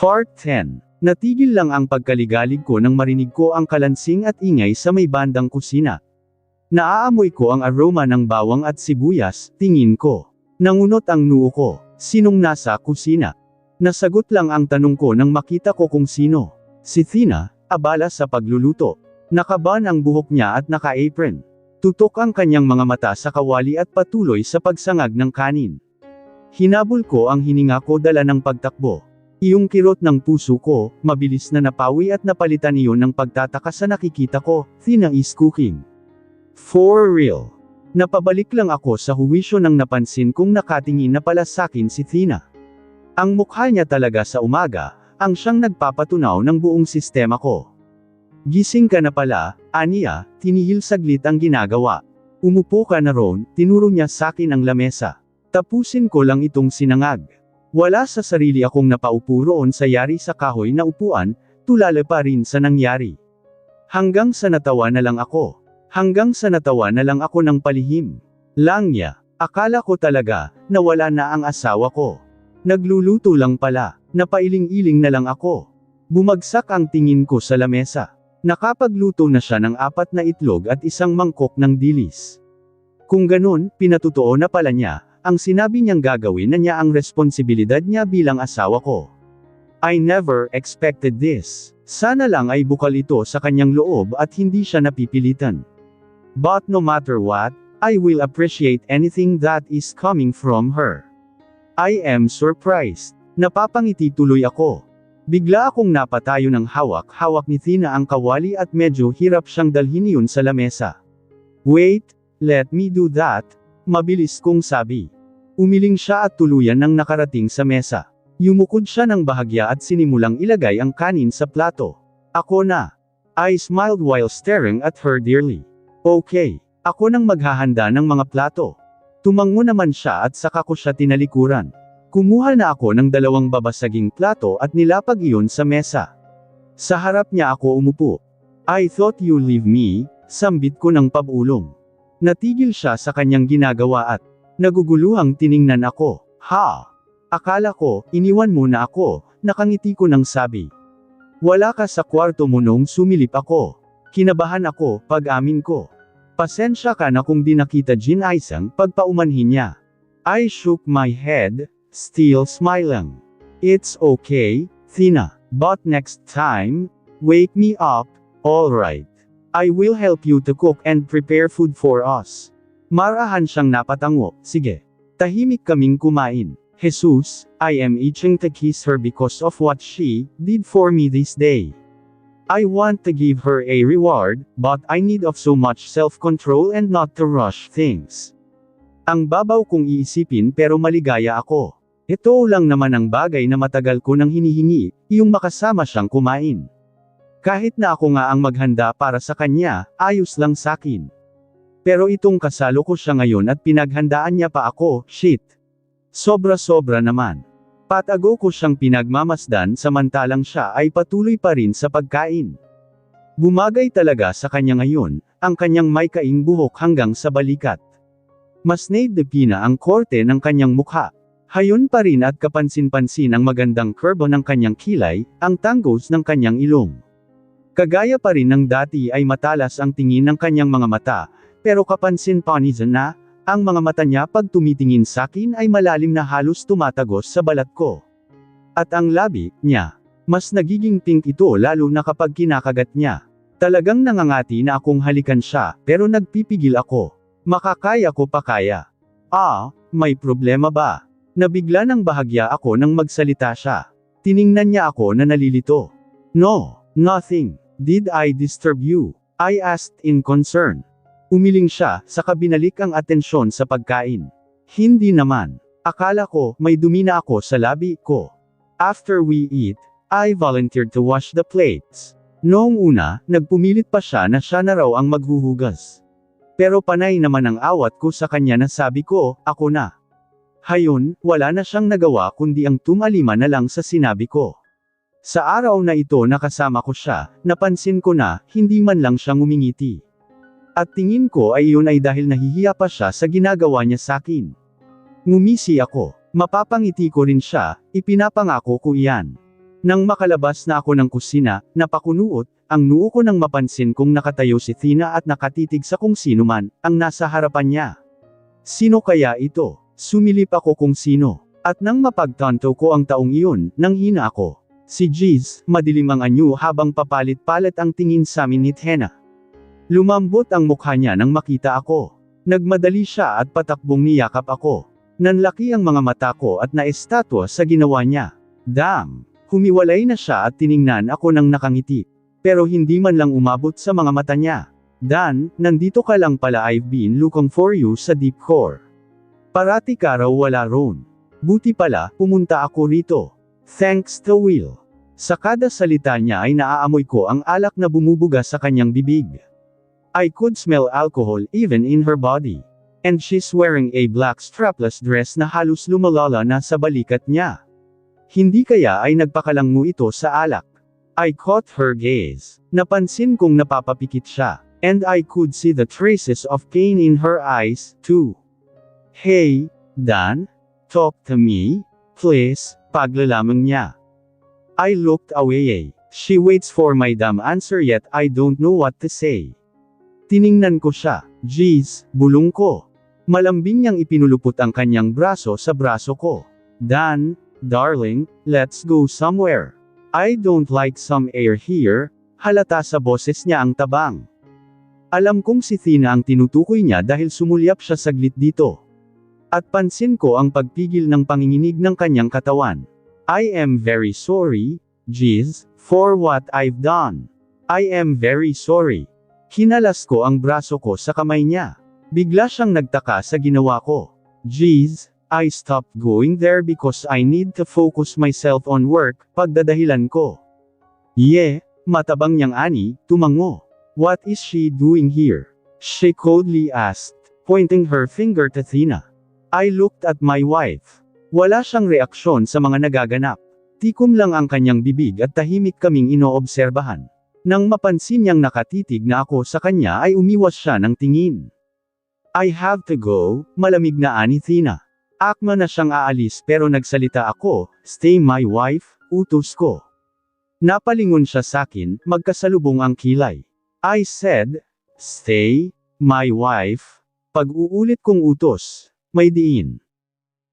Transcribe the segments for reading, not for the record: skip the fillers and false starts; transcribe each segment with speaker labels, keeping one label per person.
Speaker 1: Part 10. Natigil lang ang pagkaligalig ko nang marinig ko ang kalansing at ingay sa may bandang kusina. Naaamoy ko ang aroma ng bawang at sibuyas, tingin ko. Nangunot ang noo ko. Sinong nasa kusina? Nasagot lang ang tanong ko nang makita ko kung sino. Si Tina, abala sa pagluluto. Nakaban ang buhok niya at naka-apron. Tutok ang kanyang mga mata sa kawali at patuloy sa pagsangag ng kanin. Hinabol ko ang hininga ko dala ng pagtakbo. Iyong kirot ng puso ko, mabilis na napawi at napalitan iyon ng pagtataka sa nakikita ko, Tina is cooking. For real. Napabalik lang ako sa huwisyo nang napansin kong nakatingin na pala sakin si Tina. Ang mukha niya talaga sa umaga, ang siyang nagpapatunaw ng buong sistema ko. Gising ka na pala, aniya, tinihil saglit ang ginagawa. Umupo ka na ron, tinuro niya sakin ang lamesa. Tapusin ko lang itong sinangag. Wala sa sarili akong napaupo roon sa yari sa kahoy na upuan, tulala pa rin sa nangyari. Hanggang sa natawa na lang ako. Hanggang sa natawa na lang ako ng palihim. Langya, akala ko talaga, nawala na ang asawa ko. Nagluluto lang pala, napailing-iling na lang ako. Bumagsak ang tingin ko sa lamesa. Nakapagluto na siya ng 4 na itlog at 1 mangkok ng dilis. Kung ganun, pinatutuo na pala niya, ang sinabi niyang gagawin na niya ang responsibilidad niya bilang asawa ko. I never expected this. Sana lang ay bukal ito sa kanyang loob at hindi siya napipilitan. But no matter what, I will appreciate anything that is coming from her. I am surprised. Napapangiti tuloy ako. Bigla akong napatayo ng hawak-hawak ni Tina ang kawali at medyo hirap siyang dalhin iyon sa lamesa. Wait, let me do that. Mabilis kong sabi. Umiling siya at tuluyan nang nakarating sa mesa. Yumukod siya ng bahagya at sinimulang ilagay ang kanin sa plato. Ako na. I smiled while staring at her dearly. Okay, ako nang maghahanda ng mga plato. Tumango naman siya at saka ko siya tinalikuran. Kumuha na ako ng 2 babasaging plato at nilapag iyon sa mesa. Sa harap niya ako umupo. I thought you leave me, sambit ko ng pabulong. Natigil siya sa kanyang ginagawa at naguguluhang tiningnan ako. Ha? Akala ko, iniwan mo na ako, nakangiti ko nang sabi. Wala ka sa kwarto mo nung sumilip ako. Kinabahan ako, pag-amin ko. Pasensya ka na kung di nakita Jin Aisang pagpaumanhin niya. I shook my head, still smiling. It's okay, Tina, but next time, wake me up, alright. I will help you to cook and prepare food for us. Marahan siyang napatango, sige. Tahimik kaming kumain. Jesus, I am itching to kiss her because of what she did for me this day. I want to give her a reward, but I need of so much self-control and not to rush things. Ang babaw kong iisipin pero maligaya ako. Ito lang naman ang bagay na matagal ko nang hinihingi, yung makasama siyang kumain. Kahit na ako nga ang maghanda para sa kanya, ayos lang sakin. Pero itong kasalo ko siya ngayon at pinaghandaan niya pa ako, shit. Sobra-sobra naman. Patago ko siyang pinagmamasdan samantalang siya ay patuloy pa rin sa pagkain. Bumagay talaga sa kanya ngayon, ang kanyang may kaing buhok hanggang sa balikat. Mas naidepina ang korte ng kanyang mukha. Hayon pa rin at kapansin-pansin ang magandang kurbo ng kanyang kilay, ang tanggos ng kanyang ilong. Kagaya pa rin ng dati ay matalas ang tingin ng kanyang mga mata, pero kapansin-pansin na, ang mga mata niya pag tumitingin sakin ay malalim na halos tumatagos sa balat ko. At ang labi niya, mas nagiging pink ito lalo na kapag kinakagat niya. Talagang nangangati na akong halikan siya, pero nagpipigil ako. Makakaya ko pa kaya. May problema ba? Nabigla ng bahagya ako nang magsalita siya. Tiningnan niya ako na nalilito. No, nothing. Did I disturb you? I asked in concern. Umiling siya, saka binalik ang atensyon sa pagkain. Hindi naman. Akala ko, may dumi na ako sa labi ko. After we eat, I volunteered to wash the plates. Noong una, nagpumilit pa siya na siya na raw ang maghuhugas. Pero panay naman ang awat ko sa kanya na sabi ko, ako na. Hayon, wala na siyang nagawa kundi ang tumalima na lang sa sinabi ko. Sa araw na ito nakasama ko siya, napansin ko na, hindi man lang siya ngumingiti. At tingin ko ay iyon ay dahil nahihiya pa siya sa ginagawa niya sakin. Ngumisi ako. Mapapangiti ko rin siya, ipinapangako ko iyan. Nang makalabas na ako ng kusina, napakunuot, ang noo ko nang mapansin kong nakatayo si Tina at nakatitig sa kung sino man, ang nasa harapan niya. Sino kaya ito? Sumilip ako kung sino. At nang mapagtanto ko ang taong iyon, nanghina ako. Si Jeez, madilim ang anyo habang papalit-palit ang tingin sa amin ni Tina. Lumambot ang mukha niya nang makita ako. Nagmadali siya at patakbong niyakap ako. Nanlaki ang mga mata ko at naestatwa sa ginawa niya. Damn! Humiwalay na siya at tiningnan ako nang nakangiti. Pero hindi man lang umabot sa mga mata niya. Dan, nandito ka lang pala, I've been looking for you sa deep core. Parati ka raw wala roon. Buti pala, pumunta ako rito. Thanks to Will. Sa kada salita niya ay naaamoy ko ang alak na bumubuga sa kanyang bibig. I could smell alcohol even in her body. And she's wearing a black strapless dress na halos lumalala na sa balikat niya. Hindi kaya ay nagpakalango ito sa alak. I caught her gaze. Napansin kong napapapikit siya. And I could see the traces of pain in her eyes, too. Hey, Dan? Talk to me, please, paglalamang niya. I looked away. She waits for my damn answer yet I don't know what to say. Tiningnan ko siya. Jeez, bulong ko. Malambing niyang ipinulupot ang kanyang braso sa braso ko. Dan, darling, let's go somewhere. I don't like some air here, halata sa boses niya ang tabang. Alam kong si Tina ang tinutukoy niya dahil sumulyap siya saglit dito. At pansin ko ang pagpigil ng panginginig ng kanyang katawan. I am very sorry, Jeez, for what I've done. I am very sorry. Hinalas ko ang braso ko sa kamay niya. Bigla siyang nagtaka sa ginawa ko. Jeez, I stopped going there because I need to focus myself on work, pagdadahilan ko. Yeah, matabang niyang ani, tumango. What is she doing here? She coldly asked, pointing her finger to Tina. I looked at my wife. Wala siyang reaksyon sa mga nagaganap. Tikom lang ang kanyang bibig at tahimik kaming inoobserbahan. Nang mapansin niyang nakatitig na ako sa kanya ay umiwas siya ng tingin. I have to go, malamig na ani Tina. Akma na siyang aalis pero nagsalita ako, stay my wife, utos ko. Napalingon siya sakin, magkasalubong ang kilay. I said, stay, my wife. Pag-uulit kong utos, may diin.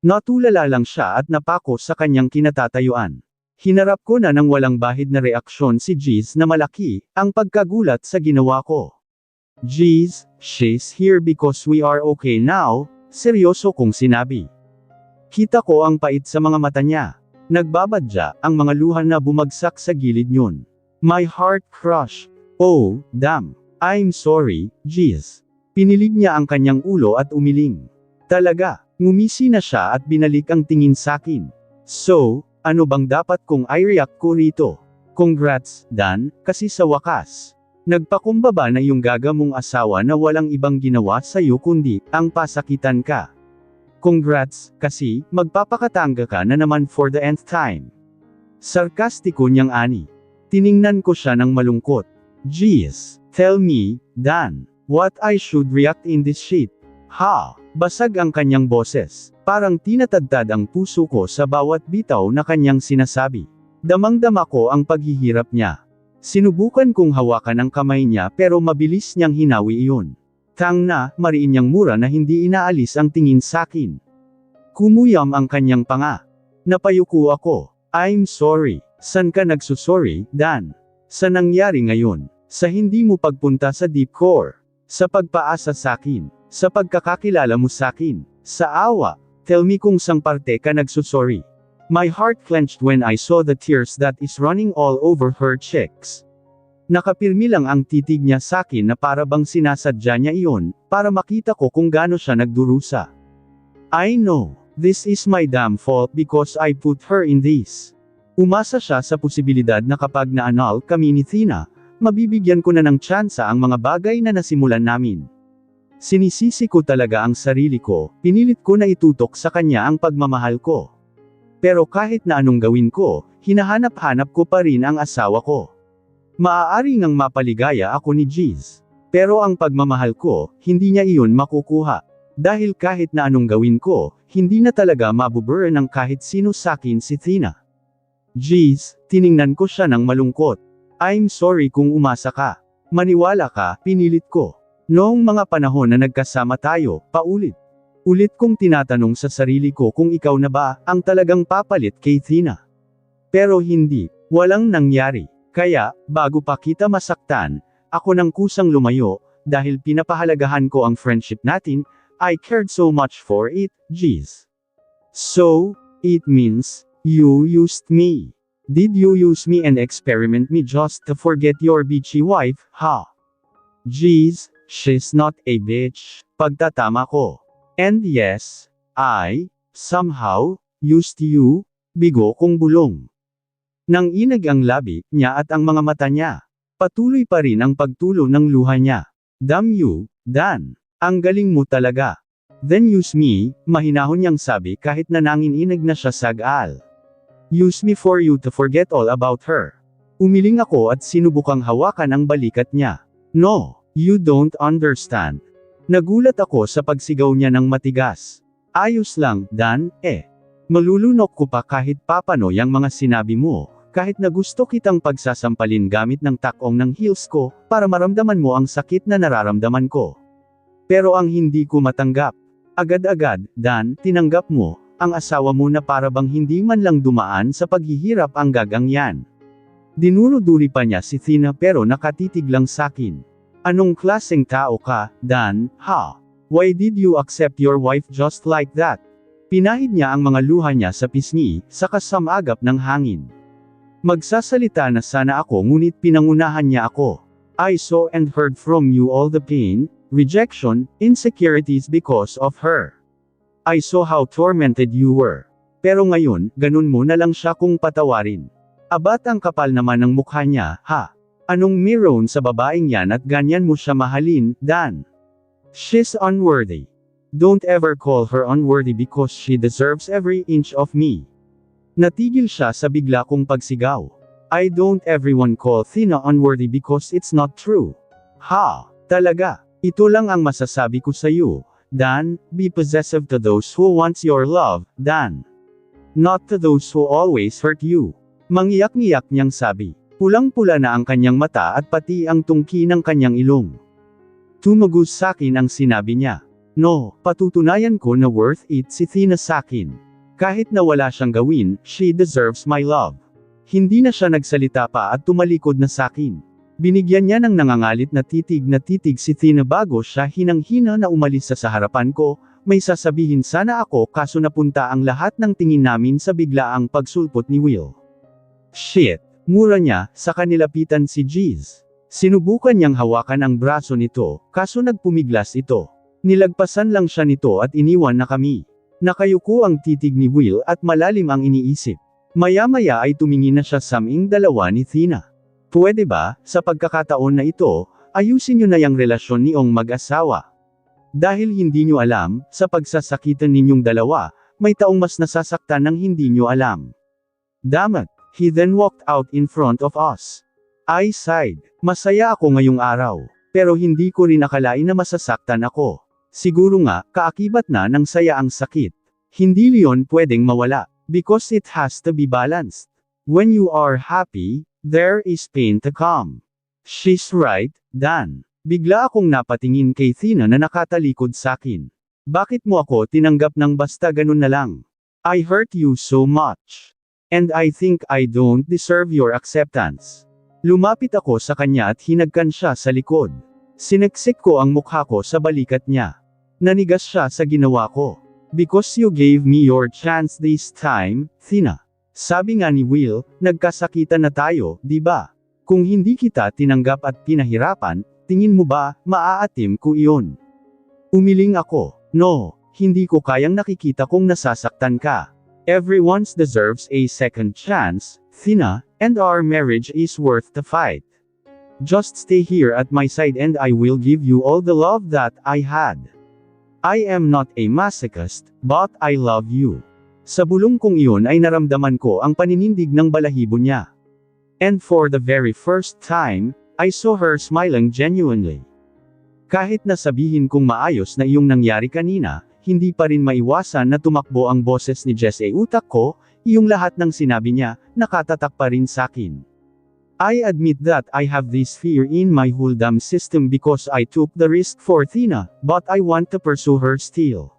Speaker 1: Natulala lang siya at napako sa kanyang kinatatayuan. Hinarap ko na ng walang bahid na reaksyon si Jeez na malaki, ang pagkagulat sa ginawa ko. Jeez, she's here because we are okay now, seryoso kong sinabi. Kita ko ang pait sa mga mata niya. Nagbabadya, ang mga luha na bumagsak sa gilid niyon. My heart crushed. Oh, damn. I'm sorry, Jeez. Pinilig niya ang kanyang ulo at umiling. Talaga, ngumisi na siya at binalik ang tingin sakin. So, ano bang dapat kong i-react ko rito? Congrats, Dan, kasi sa wakas. Nagpakumbaba na yung gaga mong asawa na walang ibang ginawa sa'yo kundi, ang pasakitan ka. Congrats, kasi, magpapakatanga ka na naman for the nth time. Sarkastiko niyang ani. Tiningnan ko siya ng malungkot. Jeez, tell me, Dan, what I should react in this shit. Ha, basag ang kanyang boses. Parang tinatadtad ang puso ko sa bawat bitaw na kanyang sinasabi. Damang-dama ko ang paghihirap niya. Sinubukan kong hawakan ang kamay niya pero mabilis niyang hinawi iyon. Tang na, mariin niyang mura na hindi inaalis ang tingin sakin. Kumuyam ang kanyang panga. Napayuko ako. I'm sorry. San ka nagsusorry, Dan? Sa nangyari ngayon? Sa hindi mo pagpunta sa deep core? Sa pagpaasa sakin? Sa pagkakakilala mo sakin? Sa awa? Tell me kung sang parte ka nagsusorry. My heart clenched when I saw the tears that is running all over her cheeks. Nakapirmi lang ang titig niya sakin na para bang sinasadya niya iyon, para makita ko kung gaano siya nagdurusa. I know, this is my damn fault because I put her in this. Umasa siya sa posibilidad na kapag naanal kami ni Tina, mabibigyan ko na ng tsansa ang mga bagay na nasimulan namin. Sinisisi ko talaga ang sarili ko, pinilit ko na itutok sa kanya ang pagmamahal ko. Pero kahit na anong gawin ko, hinahanap-hanap ko pa rin ang asawa ko. Maaari ngang mapaligaya ako ni Jeez. Pero ang pagmamahal ko, hindi niya iyon makukuha. Dahil kahit na anong gawin ko, hindi na talaga mabubura ng kahit sino sakin si Tina. Jeez, tiningnan ko siya ng malungkot. I'm sorry kung umasa ka. Maniwala ka, pinilit ko. Noong mga panahon na nagkasama tayo, paulit-ulit kong tinatanong sa sarili ko kung ikaw na ba ang talagang papalit kay Tina. Pero hindi, walang nangyari. Kaya, bago pa kita masaktan, ako nang kusang lumayo, dahil pinapahalagahan ko ang friendship natin, I cared so much for it, jeez. So, it means, you used me. Did you use me and experiment me just to forget your bitchy wife, ha? Jeez, she's not a bitch. Pagtatama ko. And yes, I, somehow, used you, bigo kong bulong. Nang inag ang labi niya at ang mga mata niya. Patuloy pa rin ang pagtulo ng luha niya. Damn you, Dan. Ang galing mo talaga. Then use me, mahinahon niyang sabi kahit na nanginginig na siya sa gal. Use me for you to forget all about her. Umiling ako at sinubukang hawakan ang balikat niya. No, you don't understand. Nagulat ako sa pagsigaw niya ng matigas. Ayos lang, Dan, Malulunok ko pa kahit papano yang mga sinabi mo, kahit na gusto kitang pagsasampalin gamit ng takong ng heels ko, para maramdaman mo ang sakit na nararamdaman ko. Pero ang hindi ko matanggap. Agad-agad, Dan, tinanggap mo, ang asawa mo na para bang hindi man lang dumaan sa paghihirap ang gagang yan. Dinuro-duri pa niya si Tina pero nakatitig lang sakin. Anong klaseng tao ka, Dan, ha? Why did you accept your wife just like that? Pinahid niya ang mga luha niya sa pisngi, sa kasamagap ng hangin. Magsasalita na sana ako ngunit pinangunahan niya ako. I saw and heard from you all the pain, rejection, insecurities because of her. I saw how tormented you were. Pero ngayon, ganun mo na lang siya kung patawarin. Abat ang kapal naman ng mukha niya, ha? Anong meron sa babaeng yan at ganyan mo siya mahalin, Dan? She's unworthy. Don't ever call her unworthy because she deserves every inch of me. Natigil siya sa bigla kong pagsigaw. I don't everyone call Tina unworthy because it's not true. Ha? Talaga? Ito lang ang masasabi ko sa iyo, Dan, be possessive to those who wants your love, Dan. Not to those who always hurt you. Mangiyak-ngiyak niyang sabi. Pulang-pula na ang kanyang mata at pati ang tungki ng kanyang ilong. Tumagos sakin ang sinabi niya. No, patutunayan ko na worth it si Tina sakin. Kahit na wala siyang gawin, she deserves my love. Hindi na siya nagsalita pa at tumalikod na sakin. Binigyan niya ng nangangalit na titig si Tina bago siya hinang-hina na umalis sa harapan ko, may sasabihin sana ako kaso napunta ang lahat ng tingin namin sa biglaang pagsulpot ni Will. Shit! Mura niya, sa kanilapitan si Jeez. Sinubukan niyang hawakan ang braso nito, kaso nagpumiglas ito. Nilagpasan lang siya nito at iniwan na kami. Nakayuko ang titig ni Will at malalim ang iniisip. Maya-maya ay tumingin na siya sa aming dalawa ni Tina. Pwede ba, sa pagkakataon na ito, ayusin niyo na yung relasyon niyong mag-asawa? Dahil hindi niyo alam, sa pagsasakitan ninyong dalawa, may taong mas nasasaktan ng hindi niyo alam. Damat, he then walked out in front of us. I sighed. Masaya ako ngayong araw. Pero hindi ko rin akalain na masasaktan ako. Siguro nga, kaakibat na ng saya ang sakit. Hindi liyon pwedeng mawala. Because it has to be balanced. When you are happy, there is pain to come. She's right, Dan. Bigla akong napatingin kay Tina na nakatalikod sakin. Bakit mo ako tinanggap ng basta ganun na lang? I hurt you so much. And I think I don't deserve your acceptance. Lumapit ako sa kanya at hinagkan siya sa likod. Sineksik ko ang mukha ko sa balikat niya. Nanigas siya sa ginawa ko. Because you gave me your chance this time, Tina. Sabi nga ni Will, nagkasakitan na tayo, di ba? Kung hindi kita tinanggap at pinahirapan, tingin mo ba, maaatim ko iyon? Umiling ako. No, hindi ko kayang nakikita kung nasasaktan ka. Everyone deserves a second chance, Tina, and our marriage is worth the fight. Just stay here at my side and I will give you all the love that I had. I am not a masochist, but I love you. Sa bulong kong iyon ay naramdaman ko ang paninindig ng balahibo niya. And for the very first time, I saw her smiling genuinely. Kahit na sabihin kong maayos na iyong nangyari kanina, hindi pa rin maiwasan na tumakbo ang boses ni Jess sa utak ko, Iyong lahat ng sinabi niya, nakatatak pa rin sakin. I admit that I have this fear in my whole damn system because I took the risk for Tina, but I want to pursue her still.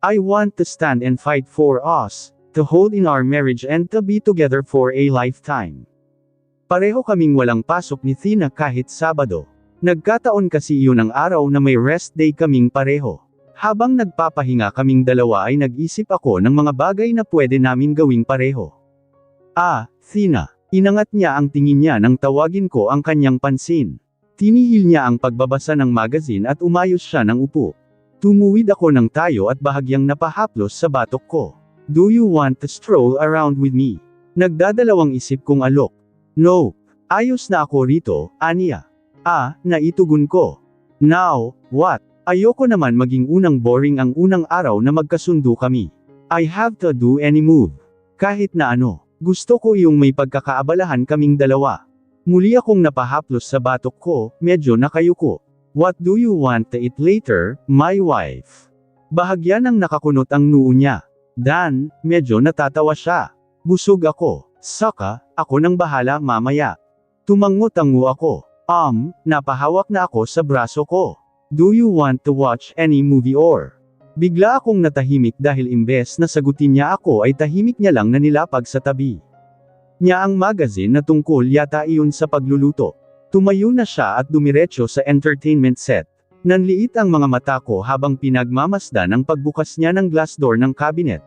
Speaker 1: I want to stand and fight for us, to hold in our marriage and to be together for a lifetime. Pareho kaming walang pasok ni Tina kahit Sabado. Nagkataon kasi iyon ang araw na may rest day kaming pareho. Habang nagpapahinga kaming dalawa ay nag-isip ako ng mga bagay na pwede namin gawing pareho. Tina. Inangat niya ang tingin niya nang tawagin ko ang kanyang pansin. Tinihil niya ang pagbabasa ng magazine at umayos siya ng upo. Tumuwid ako ng tayo at bahagyang napahaplos sa batok ko. Do you want to stroll around with me? Nagdadalawang isip kong alok. No. Ayos na ako rito, aniya. Naitugon ko. Now, what? Ayoko naman maging unang boring ang unang araw na magkasundo kami. I have to do any move. Kahit na ano. Gusto ko yung may pagkakaabalahan kaming dalawa. Muli akong napahaplos sa batok ko, medyo nakayuko. What do you want to eat later, my wife? Bahagya nang nakakunot ang noo niya. Dan, medyo natatawa siya. Busog ako. Saka, ako nang bahala mamaya. Tumango-tango ako. Napahawak na ako sa braso ko. Do you want to watch any movie or? Bigla akong natahimik dahil imbes na sagutin niya ako ay tahimik niya lang na nilapag sa tabi niya ang magazine na tungkol yata iyon sa pagluluto. Tumayo na siya at dumiretso sa entertainment set. Nanliit ang mga mata ko habang pinagmamasdan ang pagbukas niya ng glass door ng cabinet.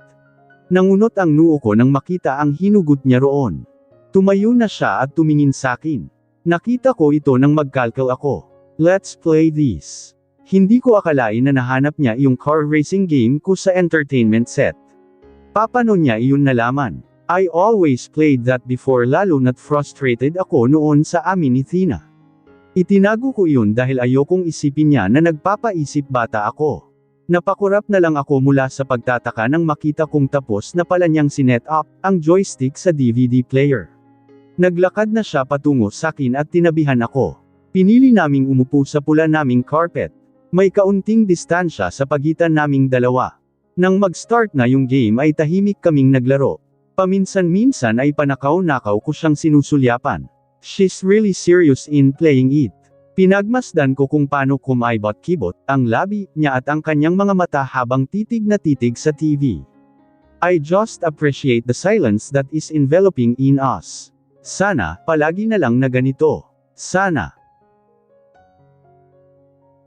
Speaker 1: Nangunot ang noo ko nang makita ang hinugot niya roon. Tumayo na siya at tumingin sakin. Nakita ko ito nang magkalkal ako. Let's play this. Hindi ko akalain na nahanap niya yung car racing game ko sa entertainment set. Papano niya iyon nalaman? I always played that before lalo na't frustrated ako noon sa amin ni Tina. Itinago ko iyon dahil ayokong isipin niya na nagpapaisip bata ako. Napakurap na lang ako mula sa pagtataka nang makita kong tapos na pala niyang sinet up ang joystick sa DVD player. Naglakad na siya patungo sakin at tinabihan ako. Pinili naming umupo sa pula naming carpet. May kaunting distansya sa pagitan naming dalawa. Nang mag-start na yung game ay tahimik kaming naglaro. Paminsan-minsan ay panakaw-nakaw ko siyang sinusulyapan. She's really serious in playing it. Pinagmasdan ko kung paano kumaibot-kibot ang labi niya at ang kanyang mga mata habang titig na titig sa TV. I just appreciate the silence that is enveloping in us. Sana, palagi na lang na ganito. Sana.